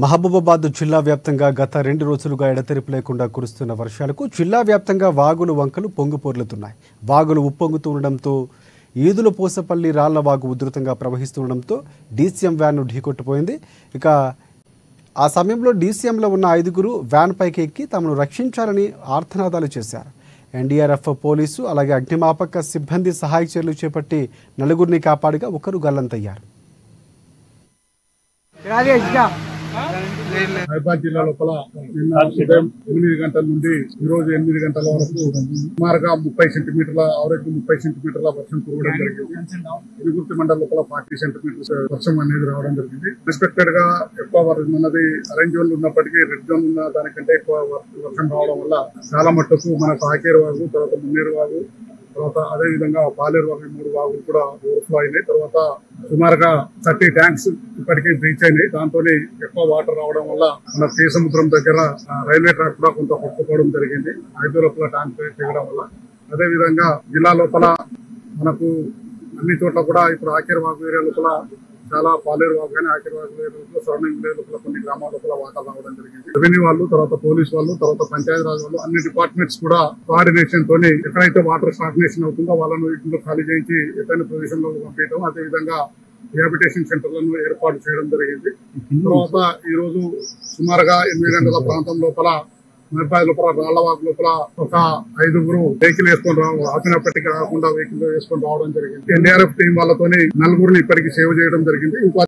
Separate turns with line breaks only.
మహబూబాబాద్ జిల్లా వ్యాప్తంగా గత 2 రోజులుగా ఎడతెరిపి లేకుండా కురుస్తున్న వర్షాలకు జిల్లా వ్యాప్తంగా వాగులు వంకలు పొంగిపొర్లుతున్నాయి. వాగులు ఉప్పొంగుతూ ఉండడంతో ఈదుల పోసపల్లి రాళ్ల వాగు ఉధృతంగా ప్రవహిస్తుండడంతో డీసీఎం వ్యాన్ ఢీకొట్టిపోయింది. ఇక ఆ సమయంలో డీసీఎంలో ఉన్న 5గురు వ్యాన్ పైకి ఎక్కి తమను రక్షించాలని ఆర్తనాదాలు చేశారు. ఎన్డీఆర్ఎఫ్ పోలీసు అలాగే అగ్నిమాపక సిబ్బంది సహాయక చర్యలు చేపట్టి 4గురిని కాపాడగా 1 గల్లంతయ్యారు.
హైదరాబాద్ జిల్లా లోపల నిన్న ఉదయం 8 గంటల నుండి ఈ రోజు 8 గంటల వరకు సుమారుగా 30 సెంటీమీటర్ల ఆవరేజ్ 30 సెంటీమీటర్ల వర్షం కురవడం జరిగింది. ఇనుగుర్తి మండలం లోపల 40 సెంటీమీటర్స్ వర్షం అనేది రావడం జరిగింది. ఎక్స్పెక్టెడ్ గా ఎక్కువ మనది ఆరెంజ్ జోన్ ఉన్నప్పటికీ రెడ్ జోన్ ఉన్న దానికంటే ఎక్కువ వర్షం రావడం వల్ల చాలా మట్టుకు మనకు ఆకేరు వాగు, తర్వాత మున్నేరు వాగు, తర్వాత అదే విధంగా పాలేరు వాగు 3 వాగులు కూడా ఓవర్ఫ్లో అయినాయి. తర్వాత సుమారుగా 30 ట్యాంక్స్ ఇప్పటికీ బ్రీచ్ అయినాయి. దాంతో ఎక్కువ వాటర్ రావడం వల్ల మన కేసముద్రం దగ్గర రైల్వే ట్రాక్ కూడా కొంత కొట్టుకోవడం జరిగింది 5 లోపల ట్యాంక్ దిగడం వల్ల. అదే విధంగా జిల్లా లోపల మనకు అన్ని చోట్ల కూడా ఇప్పుడు ఆకేరు వాగు ఏరియా లోపల చాలా పాలేరు వాగు కానీ ఆకేరు వాగు లోపల సరౌండింగ్ లోపల కొన్ని గ్రామాల లోపల వాటర్ రావడం జరిగింది. రెవెన్యూ వాళ్ళు, తర్వాత పోలీస్ వాళ్ళు, తర్వాత పంచాయతీరాజ్ వాళ్ళు అన్ని డిపార్ట్మెంట్స్ కూడా కోఆర్డినేషన్ తోని ఎక్కడైతే వాటర్ స్టాగ్నేషన్ అవుతుందో వాళ్ళను ఇంట్లో ఖాళీ చేయించి ఎత్తైన ప్రదేశంలో పంపించడం, అదేవిధంగా రిహాబిలిటేషన్ సెంటర్లను ఏర్పాటు చేయడం జరిగింది. తర్వాత ఈ రోజు సుమారుగా 8 గంటల ప్రాంతం లోపల మహబూబాబాద్ లోపల రాళ్లవాగు లోపల ఒక 5గురు వెహికల్ వేసుకొని ఆపినప్పటికీ రాకుండా వెహికల్ వేసుకొని రావడం జరిగింది. ఎన్డీఆర్ఎఫ్ టీం వాళ్ళతోని 4గురిని ఇప్పటికీ సేవ్ చేయడం జరిగింది.